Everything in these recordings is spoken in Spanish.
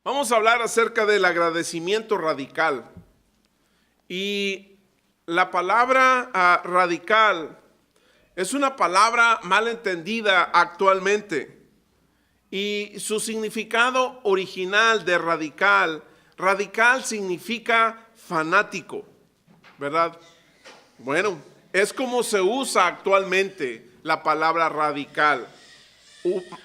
Vamos a hablar acerca del agradecimiento radical. Y la palabra radical es una palabra mal entendida actualmente. Y su significado original de radical significa fanático, ¿verdad? Bueno, es como se usa actualmente la palabra radical.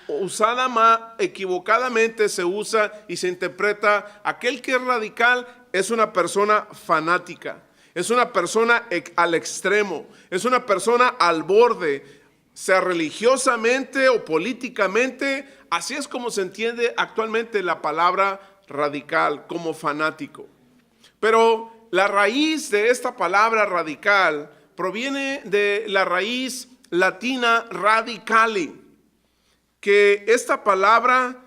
Usada equivocadamente se usa y se interpreta: aquel que es radical es una persona fanática, es una persona al extremo, es una persona al borde, sea religiosamente o políticamente. Así es como se entiende actualmente la palabra radical, como fanático. Pero la raíz de esta palabra radical proviene de la raíz latina radicali, que esta palabra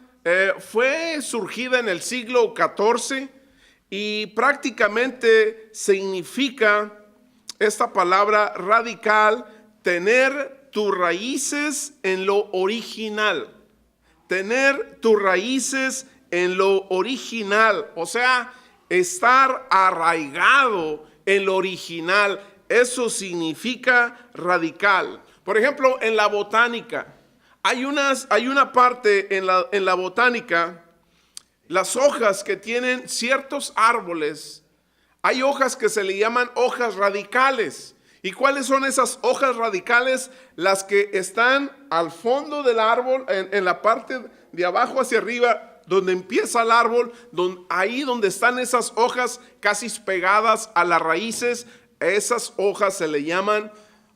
fue surgida en el siglo XIV y prácticamente significa esta palabra radical tener tus raíces en lo original, tener tus raíces en lo original, o sea, estar arraigado en lo original. Eso significa radical. Por ejemplo, en la botánica, hay una parte en la botánica, las hojas que tienen ciertos árboles, hay hojas que se le llaman hojas radicales. ¿Y cuáles son esas hojas radicales? Las que están al fondo del árbol, en la parte de abajo hacia arriba, donde empieza el árbol, ahí donde están esas hojas casi pegadas a las raíces. Esas hojas se le llaman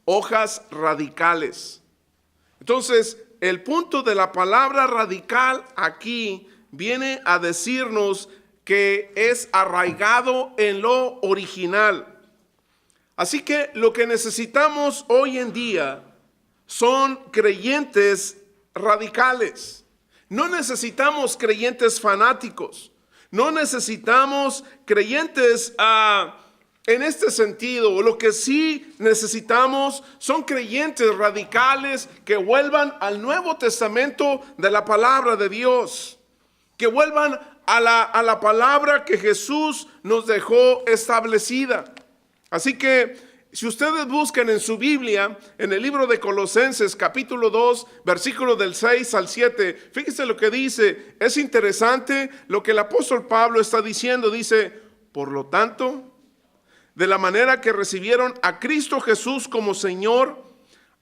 hojas radicales. Entonces, el punto de la palabra radical aquí viene a decirnos que es arraigado en lo original. Así que lo que necesitamos hoy en día son creyentes radicales. No necesitamos creyentes fanáticos. No necesitamos creyentes en este sentido. Lo que sí necesitamos son creyentes radicales que vuelvan al Nuevo Testamento de la palabra de Dios, que vuelvan a la palabra que Jesús nos dejó establecida. Así que si ustedes buscan en su Biblia, en el libro de Colosenses capítulo 2, versículo del 6 al 7, fíjense lo que dice. Es interesante lo que el apóstol Pablo está diciendo. Dice: por lo tanto, de la manera que recibieron a Cristo Jesús como Señor,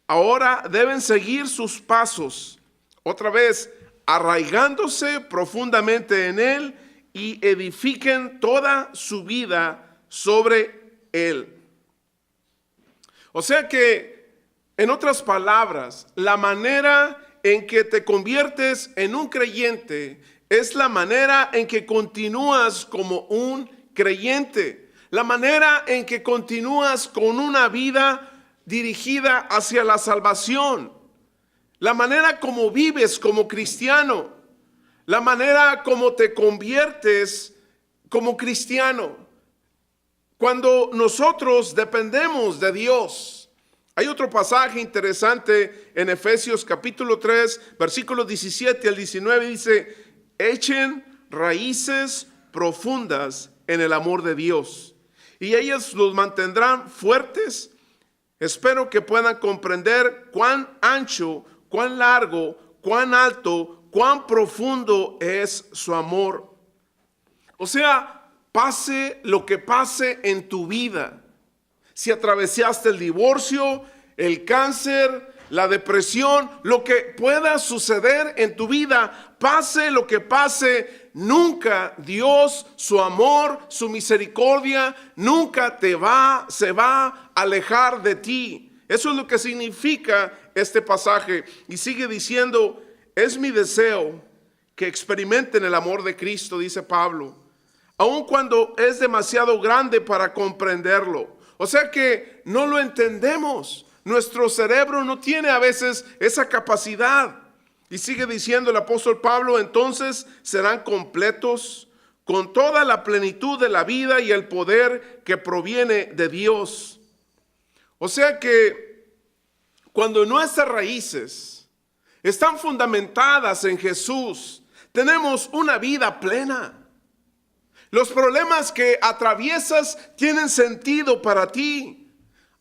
ahora deben seguir sus pasos, otra vez arraigándose profundamente en Él, y edifiquen toda su vida sobre Él. O sea que, en otras palabras, la manera en que te conviertes en un creyente es la manera en que continúas como un creyente. La manera en que continúas con una vida dirigida hacia la salvación. La manera como vives como cristiano. La manera como te conviertes como cristiano. Cuando nosotros dependemos de Dios. Hay otro pasaje interesante en Efesios capítulo 3, versículos 17 al 19. Dice: echen raíces profundas en el amor de Dios, y ellas los mantendrán fuertes. Espero que puedan comprender cuán ancho, cuán largo, cuán alto, cuán profundo es su amor. O sea, pase lo que pase en tu vida, si atravesaste el divorcio, el cáncer, la depresión, lo que pueda suceder en tu vida, pase lo que pase, nunca Dios, su amor, su misericordia, nunca se va a alejar de ti. Eso es lo que significa este pasaje. Y sigue diciendo: es mi deseo que experimenten el amor de Cristo, dice Pablo, aun cuando es demasiado grande para comprenderlo. O sea que no lo entendemos. Nuestro cerebro no tiene a veces esa capacidad. Y sigue diciendo el apóstol Pablo: entonces serán completos con toda la plenitud de la vida y el poder que proviene de Dios. O sea que cuando nuestras raíces están fundamentadas en Jesús, tenemos una vida plena. Los problemas que atraviesas tienen sentido para ti.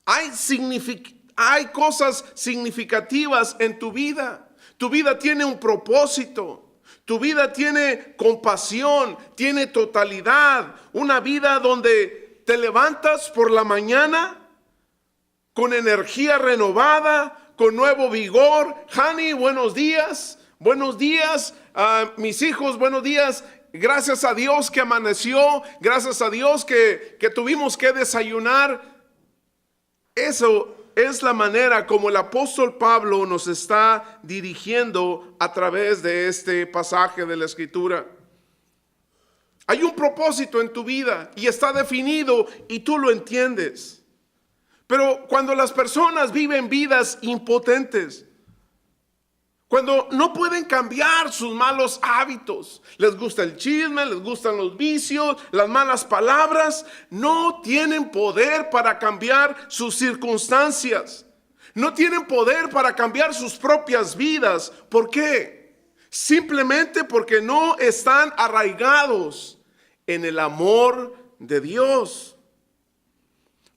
Hay cosas significativas en tu vida. Tu vida tiene un propósito. Tu vida tiene compasión, tiene totalidad. Una vida donde te levantas por la mañana con energía renovada, con nuevo vigor. Hani, buenos días. Buenos días, mis hijos, buenos días. Gracias a Dios que amaneció. Gracias a Dios que tuvimos que desayunar. Eso es la manera como el apóstol Pablo nos está dirigiendo a través de este pasaje de la Escritura. Hay un propósito en tu vida y está definido y tú lo entiendes. Pero cuando las personas viven vidas impotentes, cuando no pueden cambiar sus malos hábitos, les gusta el chisme, les gustan los vicios, las malas palabras, no tienen poder para cambiar sus circunstancias. No tienen poder para cambiar sus propias vidas. ¿Por qué? Simplemente porque no están arraigados en el amor de Dios.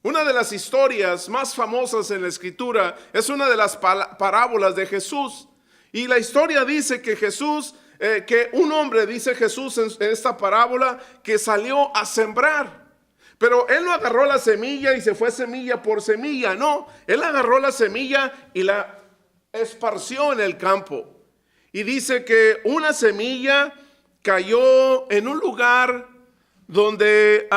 Una de las historias más famosas en la Escritura es una de las parábolas de Jesús. Y la historia dice que que un hombre, dice Jesús en esta parábola, que salió a sembrar. Pero él no agarró la semilla y se fue semilla por semilla, no. Él agarró la semilla y la esparció en el campo. Y dice que una semilla cayó en un lugar donde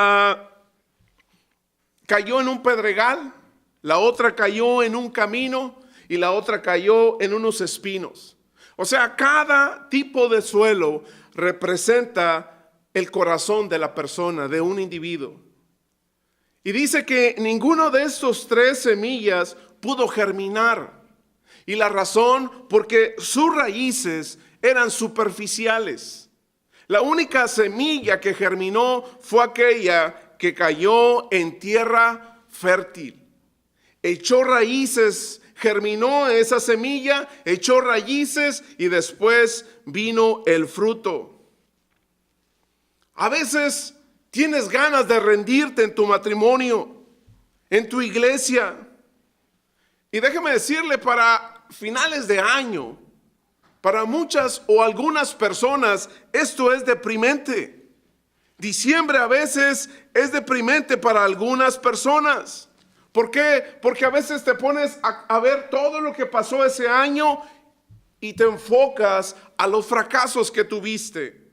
cayó en un pedregal, la otra cayó en un camino y la otra cayó en unos espinos. O sea, cada tipo de suelo representa el corazón de la persona, de un individuo. Y dice que ninguno de estos tres semillas pudo germinar. Y la razón, porque sus raíces eran superficiales. La única semilla que germinó fue aquella que cayó en tierra fértil. Echó raíces, germinó esa semilla, echó raíces y después vino el fruto. A veces tienes ganas de rendirte en tu matrimonio, en tu iglesia. Y déjeme decirle, para finales de año, para muchas o algunas personas, esto es deprimente. Diciembre a veces es deprimente para algunas personas. ¿Por qué? Porque a veces te pones a ver todo lo que pasó ese año y te enfocas a los fracasos que tuviste.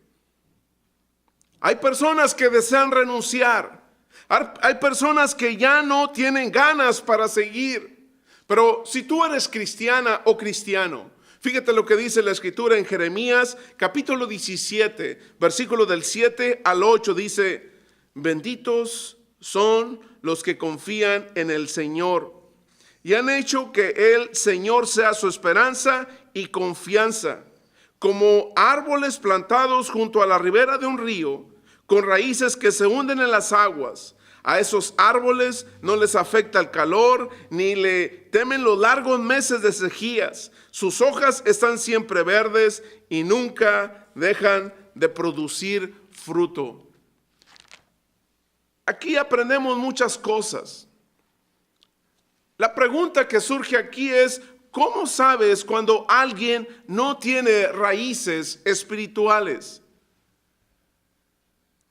Hay personas que desean renunciar. Hay personas que ya no tienen ganas para seguir. Pero si tú eres cristiana o cristiano, fíjate lo que dice la Escritura en Jeremías capítulo 17, versículo del 7 al 8, dice: benditos son los que confían en el Señor y han hecho que el Señor sea su esperanza y confianza, como árboles plantados junto a la ribera de un río, con raíces que se hunden en las aguas. A esos árboles no les afecta el calor, ni le temen los largos meses de sequías. Sus hojas están siempre verdes y nunca dejan de producir fruto. Aquí aprendemos muchas cosas. La pregunta que surge aquí es: ¿cómo sabes cuando alguien no tiene raíces espirituales?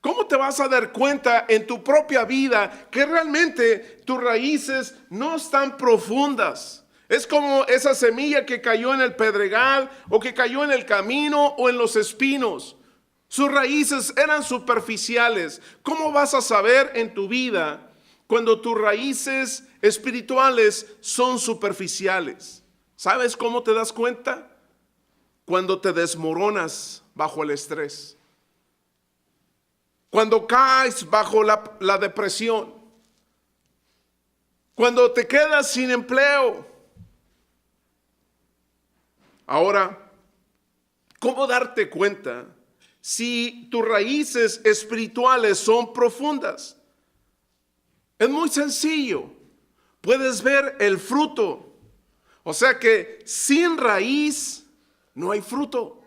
¿Cómo te vas a dar cuenta en tu propia vida que realmente tus raíces no están profundas? Es como esa semilla que cayó en el pedregal o que cayó en el camino o en los espinos. Sus raíces eran superficiales. ¿Cómo vas a saber en tu vida cuando tus raíces espirituales son superficiales? ¿Sabes cómo te das cuenta? Cuando te desmoronas bajo el estrés. Cuando caes bajo la depresión. Cuando te quedas sin empleo. Ahora, ¿cómo darte cuenta si tus raíces espirituales son profundas? Es muy sencillo. Puedes ver el fruto. O sea que sin raíz no hay fruto.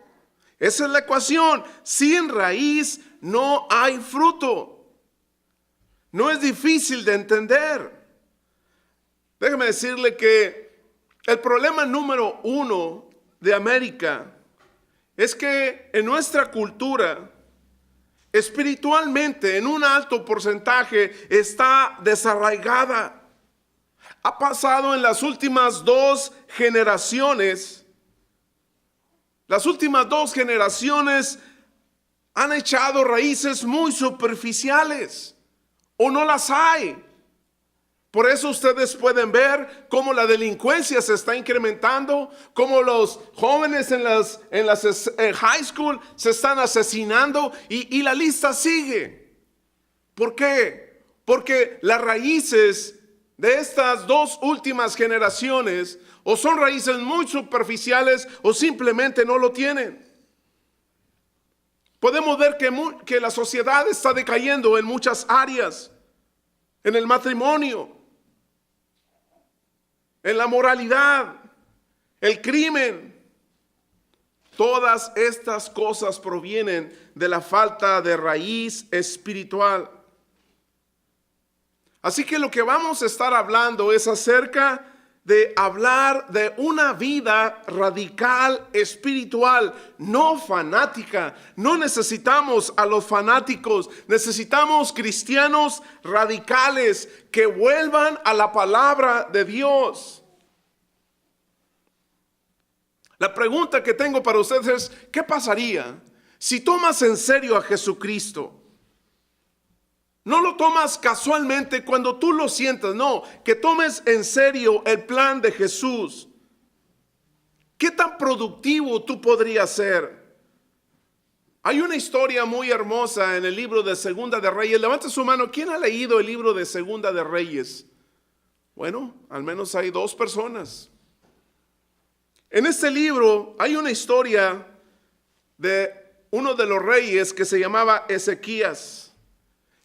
Esa es la ecuación. Sin raíz no hay fruto. No es difícil de entender. Déjeme decirle que el problema número uno de América es que en nuestra cultura, espiritualmente, en un alto porcentaje, está desarraigada. Ha pasado en las últimas dos generaciones. Las últimas dos generaciones han echado raíces muy superficiales o no las hay. Por eso ustedes pueden ver cómo la delincuencia se está incrementando, cómo los jóvenes en las high school se están asesinando y la lista sigue. ¿Por qué? Porque las raíces de estas dos últimas generaciones o son raíces muy superficiales o simplemente no lo tienen. Podemos ver que la sociedad está decayendo en muchas áreas, en el matrimonio, en la moralidad, el crimen. Todas estas cosas provienen de la falta de raíz espiritual. Así que lo que vamos a estar hablando es acerca de hablar de una vida radical espiritual, no fanática. No necesitamos a los fanáticos, necesitamos cristianos radicales que vuelvan a la palabra de Dios. La pregunta que tengo para ustedes es, ¿qué pasaría si tomas en serio a Jesucristo? No lo tomas casualmente cuando tú lo sientas, no, que tomes en serio el plan de Jesús. ¿Qué tan productivo tú podrías ser? Hay una historia muy hermosa en el libro de Segunda de Reyes. Levante su mano, ¿quién ha leído el libro de Segunda de Reyes? Bueno, al menos hay dos personas. En este libro hay una historia de uno de los reyes que se llamaba Ezequías.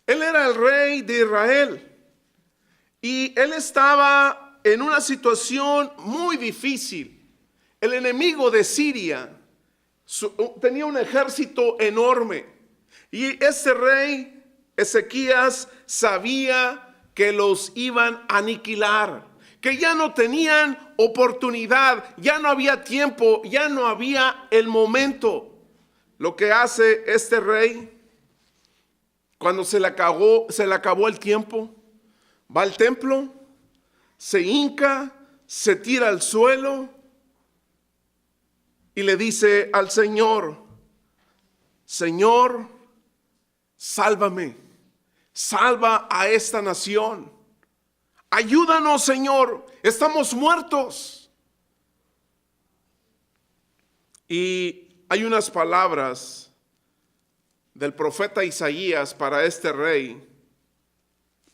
Él era el rey de Israel y él estaba en una situación muy difícil. El enemigo de Siria tenía un ejército enorme y ese rey Ezequías sabía que los iban a aniquilar, que ya no tenían oportunidad, ya no había tiempo, ya no había el momento. Lo que hace este rey, cuando se le acabó el tiempo, va al templo, se hinca, se tira al suelo y le dice al Señor: Señor, sálvame, salva a esta nación. Ayúdanos, Señor, estamos muertos. Y hay unas palabras del profeta Isaías para este rey,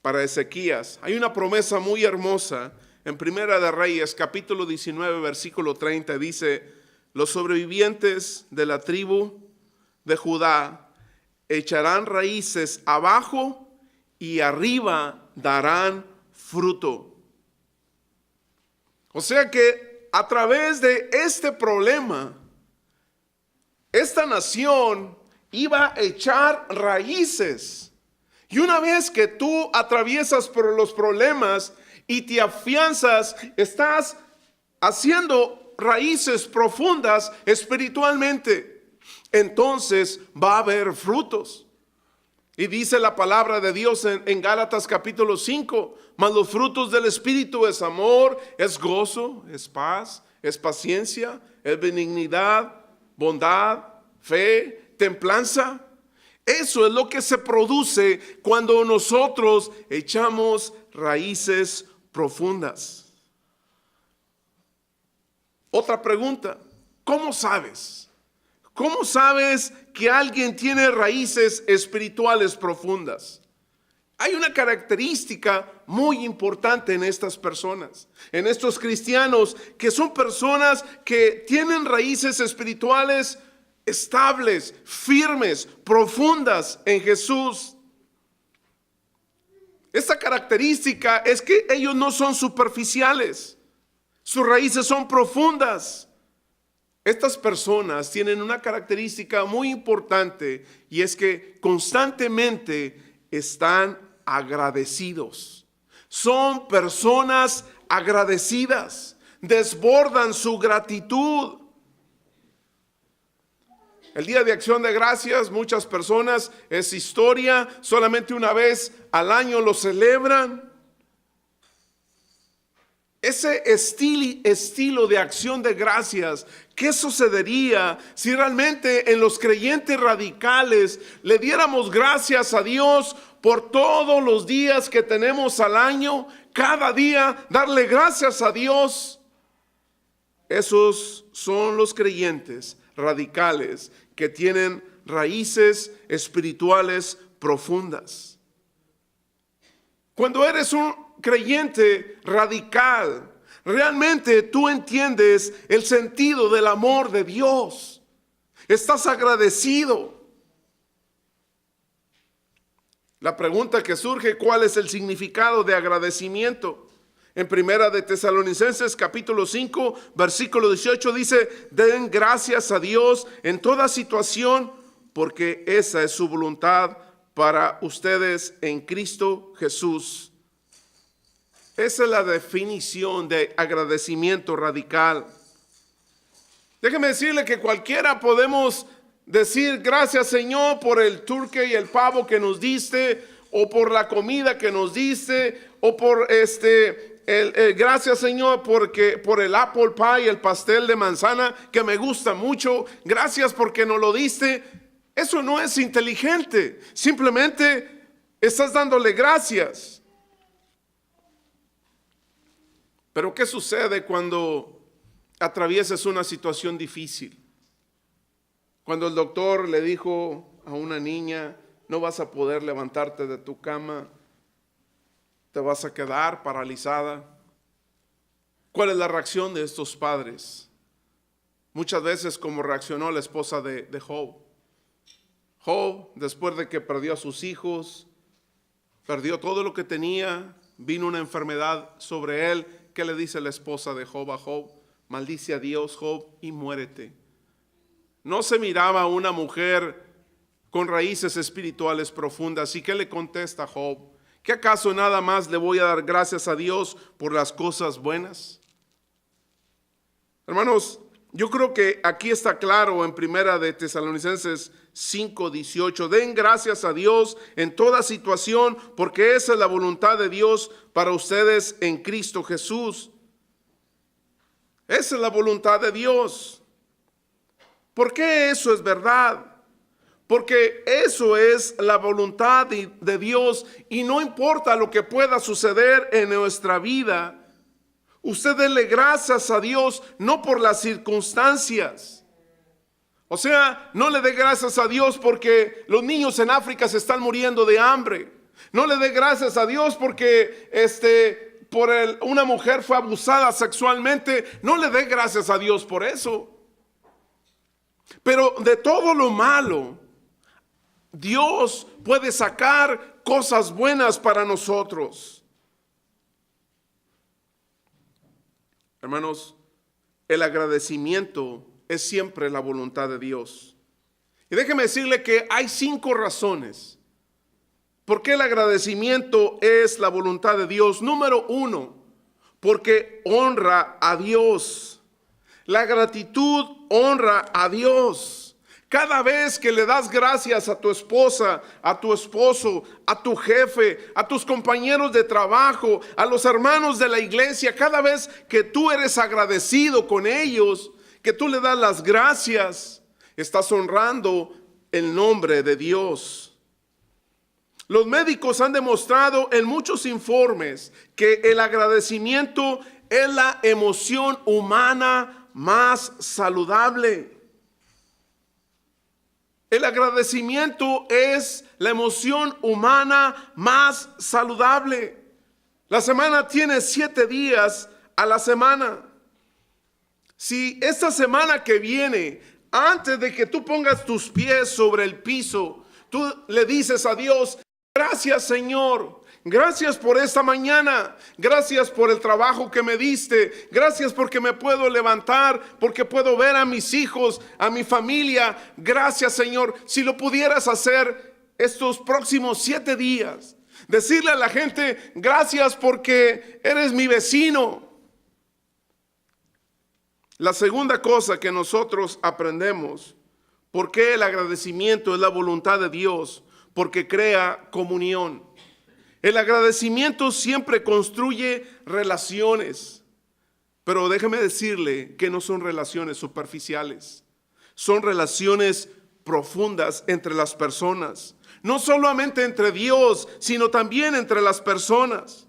para Ezequías. Hay una promesa muy hermosa en Primera de Reyes, capítulo 19, versículo 30. Dice: los sobrevivientes de la tribu de Judá echarán raíces abajo y arriba darán fruto. O sea que a través de este problema, esta nación iba a echar raíces. Y una vez que tú atraviesas por los problemas y te afianzas, estás haciendo raíces profundas espiritualmente, entonces va a haber frutos. Y dice la palabra de Dios en Gálatas capítulo 5, mas los frutos del Espíritu es amor, es gozo, es paz, es paciencia, es benignidad, bondad, fe, templanza. Eso es lo que se produce cuando nosotros echamos raíces profundas. Otra pregunta: ¿cómo sabes? ¿Cómo sabes que alguien tiene raíces espirituales profundas? Hay una característica muy importante en estas personas, en estos cristianos, que son personas que tienen raíces espirituales estables, firmes, profundas en Jesús. Esta característica es que ellos no son superficiales, sus raíces son profundas. Estas personas tienen una característica muy importante y es que constantemente están agradecidos. Son personas agradecidas, desbordan su gratitud. El Día de Acción de Gracias, muchas personas, es historia, solamente una vez al año lo celebran. Ese estilo de acción de gracias, ¿qué sucedería si realmente en los creyentes radicales le diéramos gracias a Dios por todos los días que tenemos al año? Cada día darle gracias a Dios. Esos son los creyentes radicales que tienen raíces espirituales profundas. Cuando eres un creyente radical, realmente tú entiendes el sentido del amor de Dios. Estás agradecido. La pregunta que surge, ¿cuál es el significado de agradecimiento? En Primera de Tesalonicenses capítulo 5 versículo 18 dice: den gracias a Dios en toda situación, porque esa es su voluntad para ustedes en Cristo Jesús. Esa es la definición de agradecimiento radical. Déjeme decirle que cualquiera podemos decir gracias, Señor, por el turkey y el pavo que nos diste, o por la comida que nos diste, o por gracias, Señor, por el apple pie, el pastel de manzana que me gusta mucho. Gracias porque nos lo diste. Eso no es inteligente. Simplemente estás dándole gracias. Pero ¿qué sucede cuando atraviesas una situación difícil? Cuando el doctor le dijo a una niña: no vas a poder levantarte de tu cama, te vas a quedar paralizada. ¿Cuál es la reacción de estos padres? Muchas veces como reaccionó la esposa de Job. Job, después de que perdió a sus hijos, perdió todo lo que tenía, vino una enfermedad sobre él. ¿Qué le dice la esposa de Job a Job? Maldice a Dios, Job, y muérete. No se miraba una mujer con raíces espirituales profundas. ¿Y qué le contesta Job? ¿Que acaso nada más le voy a dar gracias a Dios por las cosas buenas? Hermanos, yo creo que aquí está claro en Primera de Tesalonicenses 5:18. Den gracias a Dios en toda situación, porque esa es la voluntad de Dios para ustedes en Cristo Jesús. Esa es la voluntad de Dios. ¿Por qué eso es verdad? Porque eso es la voluntad de Dios, y no importa lo que pueda suceder en nuestra vida, usted dele gracias a Dios, no por las circunstancias. O sea, no le dé gracias a Dios porque los niños en África se están muriendo de hambre. No le dé gracias a Dios porque una mujer fue abusada sexualmente. No le dé gracias a Dios por eso. Pero de todo lo malo, Dios puede sacar cosas buenas para nosotros. Hermanos, el agradecimiento es siempre la voluntad de Dios. Y déjeme decirle que hay 5 razones por qué el agradecimiento es la voluntad de Dios. Número 1, porque honra a Dios. La gratitud honra a Dios. Cada vez que le das gracias a tu esposa, a tu esposo, a tu jefe, a tus compañeros de trabajo, a los hermanos de la iglesia, cada vez que tú eres agradecido con ellos, que tú le das las gracias, estás honrando el nombre de Dios. Los médicos han demostrado en muchos informes que el agradecimiento es la emoción humana más saludable. El agradecimiento es la emoción humana más saludable. La semana tiene 7 días a la semana. Si esta semana que viene, antes de que tú pongas tus pies sobre el piso, tú le dices a Dios: gracias, Señor, Gracias por esta mañana. Gracias por el trabajo que me diste. Gracias porque me puedo levantar, porque puedo ver a mis hijos, a mi familia. Gracias, Señor. Si lo pudieras hacer estos próximos 7 días, decirle a la gente, gracias porque eres mi vecino. La segunda cosa que nosotros aprendemos, ¿por qué el agradecimiento es la voluntad de Dios? Porque crea comunión. El agradecimiento siempre construye relaciones, pero déjeme decirle que no son relaciones superficiales, son relaciones profundas entre las personas, no solamente entre Dios, sino también entre las personas.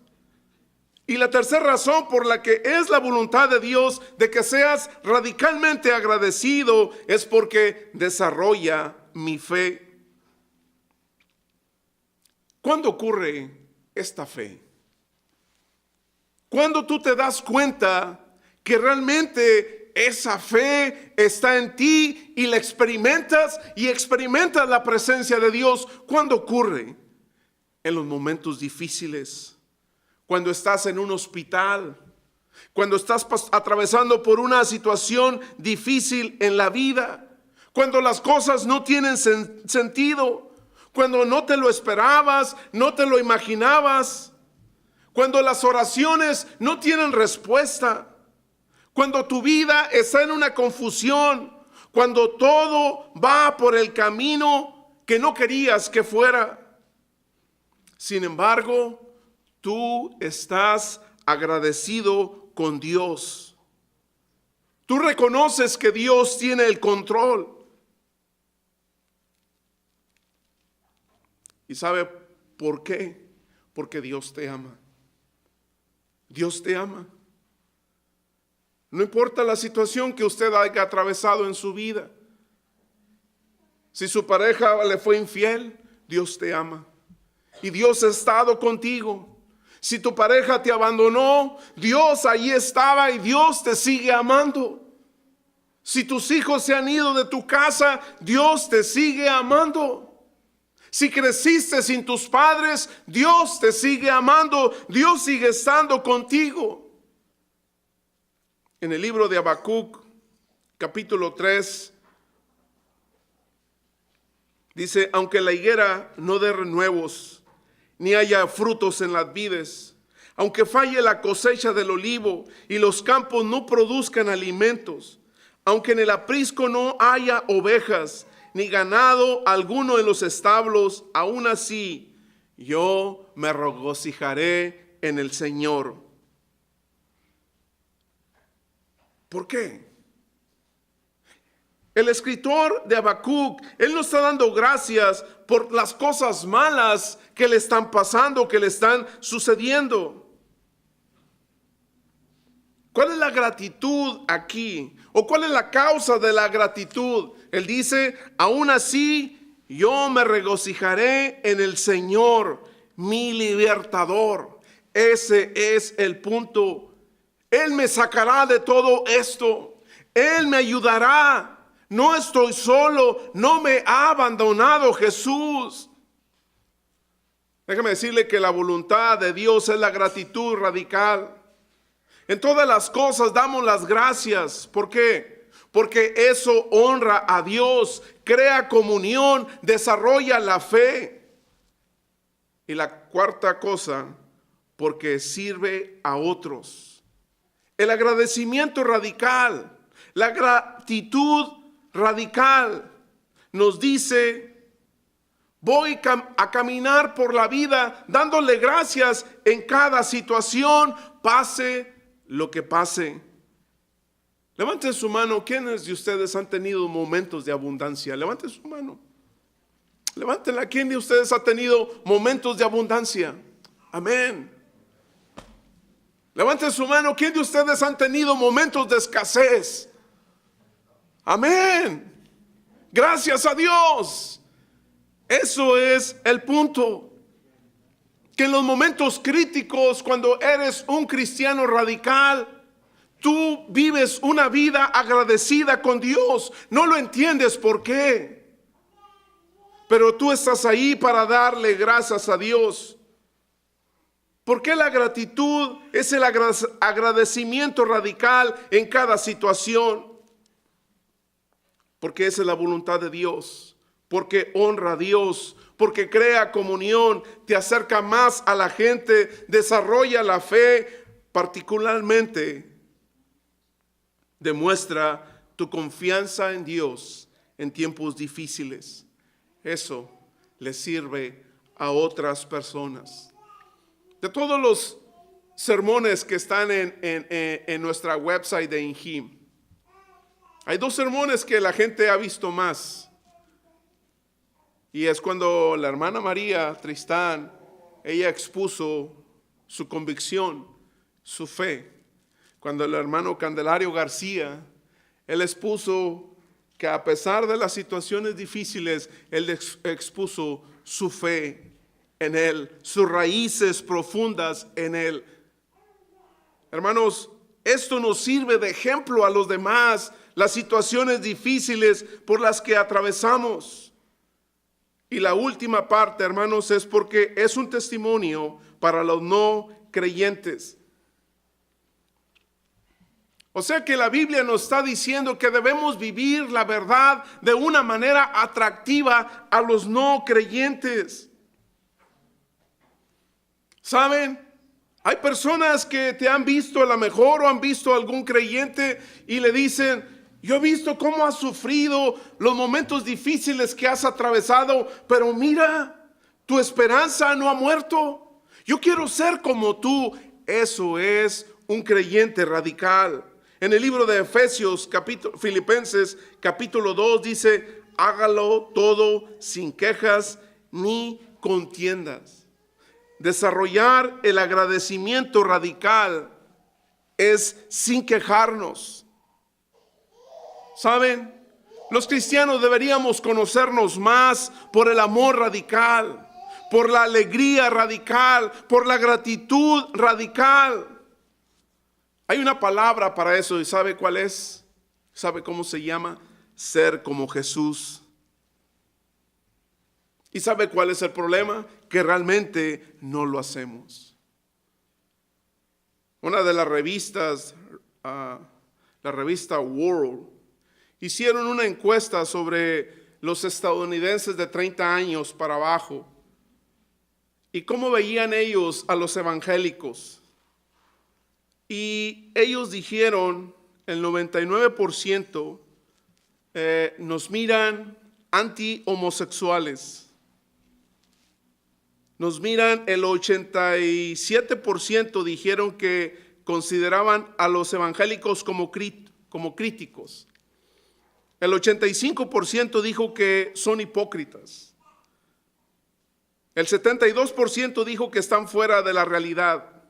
Y la tercera razón por la que es la voluntad de Dios de que seas radicalmente agradecido es porque desarrolla mi fe. ¿Cuándo ocurre esta fe? Cuando tú te das cuenta que realmente esa fe está en ti y la experimentas y experimentas la presencia de Dios. ¿Cuándo ocurre? En los momentos difíciles. Cuando estás en un hospital, cuando estás atravesando por una situación difícil en la vida, cuando las cosas no tienen sentido, cuando no te lo esperabas, no te lo imaginabas, cuando las oraciones no tienen respuesta, cuando tu vida está en una confusión, cuando todo va por el camino que no querías que fuera. Sin embargo, tú estás agradecido con Dios. Tú reconoces que Dios tiene el control. ¿Y sabe por qué? Porque Dios te ama. Dios te ama. No importa la situación que usted haya atravesado en su vida. Si su pareja le fue infiel, Dios te ama. Y Dios ha estado contigo. Si tu pareja te abandonó, Dios ahí estaba y Dios te sigue amando. Si tus hijos se han ido de tu casa, Dios te sigue amando. Si creciste sin tus padres, Dios te sigue amando. Dios sigue estando contigo. En el libro de Habacuc, capítulo 3, dice, aunque la higuera no dé renuevos, ni haya frutos en las vides, aunque falle la cosecha del olivo y los campos no produzcan alimentos, aunque en el aprisco no haya ovejas, ni ganado alguno en los establos, aún así yo me regocijaré en el Señor. ¿Por qué? El escritor de Habacuc, él no está dando gracias por las cosas malas que le están pasando, que le están sucediendo. ¿Cuál es la gratitud aquí? ¿O cuál es la causa de la gratitud? Él dice, aún así yo me regocijaré en el Señor, mi libertador. Ese es el punto. Él me sacará de todo esto. Él me ayudará. No estoy solo, no me ha abandonado Jesús. Déjame decirle que la voluntad de Dios es la gratitud radical. En todas las cosas damos las gracias. ¿Por qué? Porque eso honra a Dios, crea comunión, desarrolla la fe. Y la cuarta cosa, porque sirve a otros. El agradecimiento radical, la gratitud radical nos dice, voy a caminar por la vida dándole gracias en cada situación, pase lo que pase. Levanten su mano. ¿Quiénes de ustedes han tenido momentos de abundancia? Levanten su mano. Levántenla. ¿Quién de ustedes ha tenido momentos de abundancia? Amén. Levanten su mano. ¿Quién de ustedes han tenido momentos de escasez? Amén. Gracias a Dios. Eso es el punto. Que en los momentos críticos, cuando eres un cristiano radical, tú vives una vida agradecida con Dios. No lo entiendes por qué. Pero tú estás ahí para darle gracias a Dios. ¿Por qué la gratitud es el agradecimiento radical en cada situación? Porque esa es la voluntad de Dios, porque honra a Dios, porque crea comunión, te acerca más a la gente, desarrolla la fe, particularmente demuestra tu confianza en Dios en tiempos difíciles. Eso le sirve a otras personas. De todos los sermones que están en nuestra website de Injim, hay 2 sermones que la gente ha visto más. Y es cuando la hermana María Tristán, ella expuso su convicción, su fe. Cuando el hermano Candelario García, él expuso que a pesar de las situaciones difíciles, él expuso su fe en Él, sus raíces profundas en Él. Hermanos, esto nos sirve de ejemplo a los demás, las situaciones difíciles por las que atravesamos. Y la última parte, hermanos, es porque es un testimonio para los no creyentes. O sea que la Biblia nos está diciendo que debemos vivir la verdad de una manera atractiva a los no creyentes. ¿Saben? Hay personas que te han visto a lo mejor o han visto a algún creyente y le dicen: yo he visto cómo has sufrido los momentos difíciles que has atravesado, pero mira, tu esperanza no ha muerto. Yo quiero ser como tú. Eso es un creyente radical. En el libro de Efesios, Filipenses, capítulo 2, dice: hágalo todo sin quejas ni contiendas. Desarrollar el agradecimiento radical es sin quejarnos. ¿Saben? Los cristianos deberíamos conocernos más por el amor radical, por la alegría radical, por la gratitud radical. Hay una palabra para eso, ¿y sabe cuál es? ¿Sabe cómo se llama? Ser como Jesús. ¿Y sabe cuál es el problema? Que realmente no lo hacemos. Una de las revistas, la revista World, hicieron una encuesta sobre los estadounidenses de 30 años para abajo y cómo veían ellos a los evangélicos. Y ellos dijeron, el 99% nos miran anti-homosexuales. Nos miran, el 87% dijeron que consideraban a los evangélicos como críticos. El 85% dijo que son hipócritas. El 72% dijo que están fuera de la realidad.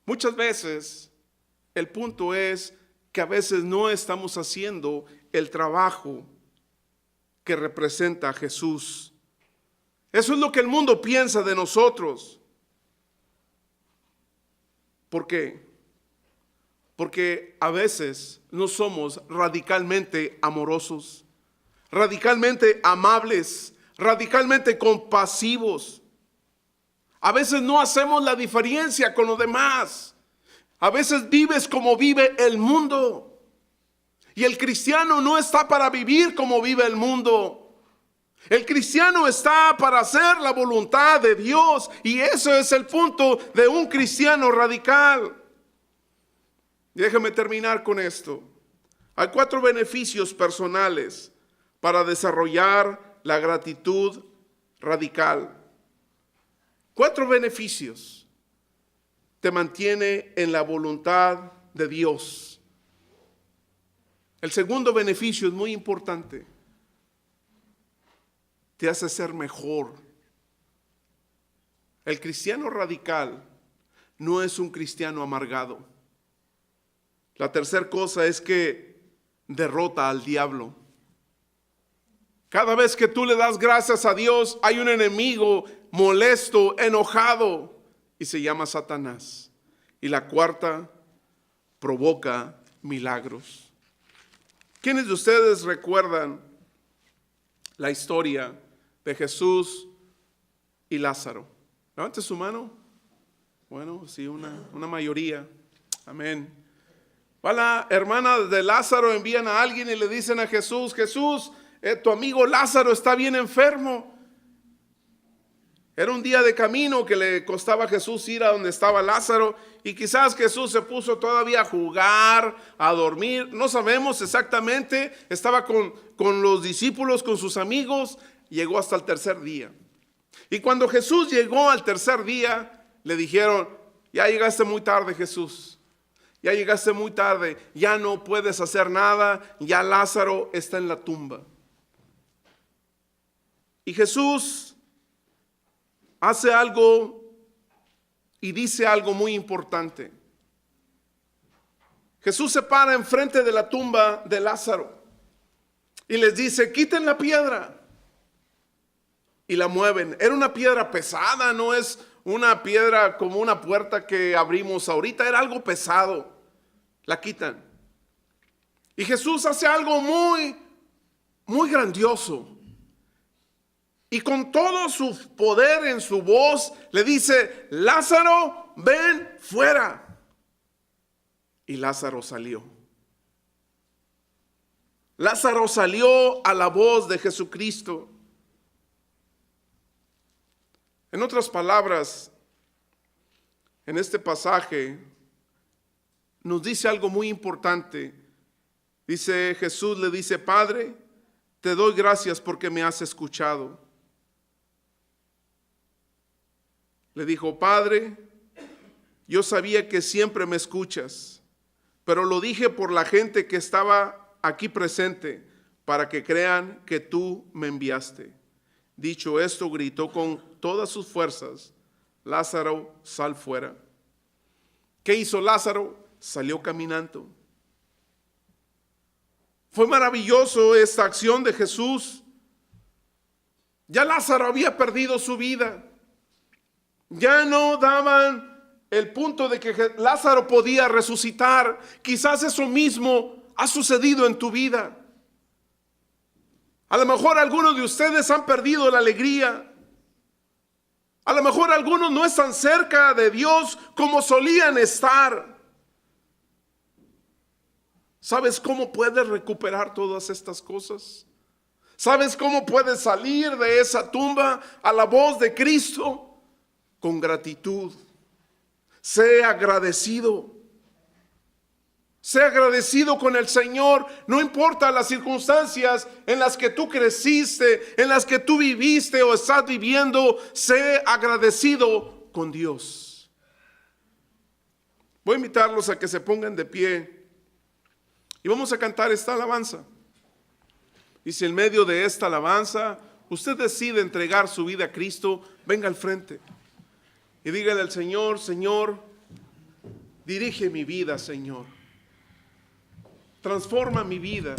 Muchas veces el punto es que a veces no estamos haciendo el trabajo que representa a Jesús. Eso es lo que el mundo piensa de nosotros. ¿Por qué? Porque a veces no somos radicalmente amorosos, radicalmente amables, radicalmente compasivos. A veces no hacemos la diferencia con los demás. A veces vives como vive el mundo. Y el cristiano no está para vivir como vive el mundo. El cristiano está para hacer la voluntad de Dios. Y eso es el punto de un cristiano radical. Déjame terminar con esto. Hay 4 beneficios personales para desarrollar la gratitud radical. 4 beneficios. Te mantiene en la voluntad de Dios. El segundo beneficio es muy importante. Te hace ser mejor. El cristiano radical no es un cristiano amargado. La tercera cosa es que derrota al diablo. Cada vez que tú le das gracias a Dios, hay un enemigo molesto, enojado, y se llama Satanás. Y la cuarta, provoca milagros. ¿Quiénes de ustedes recuerdan la historia de Jesús y Lázaro? Levante su mano. Bueno, sí, una mayoría. Amén. Va la hermana de Lázaro, envían a alguien y le dicen a Jesús: Jesús, tu amigo Lázaro está bien enfermo. Era un día de camino que le costaba a Jesús ir a donde estaba Lázaro, y quizás Jesús se puso todavía a jugar, a dormir, no sabemos exactamente. Estaba con los discípulos, con sus amigos. Llegó hasta el tercer día. Y cuando Jesús llegó al tercer día, le dijeron: ya llegaste muy tarde, Jesús. Ya llegaste muy tarde, ya no puedes hacer nada, ya Lázaro está en la tumba. Y Jesús hace algo y dice algo muy importante. Jesús se para enfrente de la tumba de Lázaro y les dice: quiten la piedra. Y la mueven. Era una piedra pesada, no es una piedra como una puerta que abrimos ahorita, era algo pesado. La quitan. Y Jesús hace algo muy, muy grandioso. Y con todo su poder en su voz le dice: Lázaro, ven fuera. Y Lázaro salió. Lázaro salió a la voz de Jesucristo. En otras palabras, en este pasaje nos dice algo muy importante. Dice Jesús, le dice: Padre, te doy gracias porque me has escuchado. Le dijo: Padre, yo sabía que siempre me escuchas, pero lo dije por la gente que estaba aquí presente, para que crean que tú me enviaste. Dicho esto, gritó con todas sus fuerzas: Lázaro, sal fuera. ¿Qué hizo Lázaro? Salió caminando. Fue maravilloso esta acción de Jesús. Ya Lázaro había perdido su vida. Ya no daban el punto de que Lázaro podía resucitar. Quizás eso mismo ha sucedido en tu vida. A lo mejor algunos de ustedes han perdido la alegría. A lo mejor algunos no están cerca de Dios como solían estar. ¿Sabes cómo puedes recuperar todas estas cosas? ¿Sabes cómo puedes salir de esa tumba a la voz de Cristo? Con gratitud. Sé agradecido. Sé agradecido con el Señor. No importa las circunstancias en las que tú creciste, en las que tú viviste o estás viviendo. Sé agradecido con Dios. Voy a invitarlos a que se pongan de pie y vamos a cantar esta alabanza. Y si en medio de esta alabanza usted decide entregar su vida a Cristo, venga al frente y dígale al Señor: Señor, dirige mi vida, Señor. Transforma mi vida.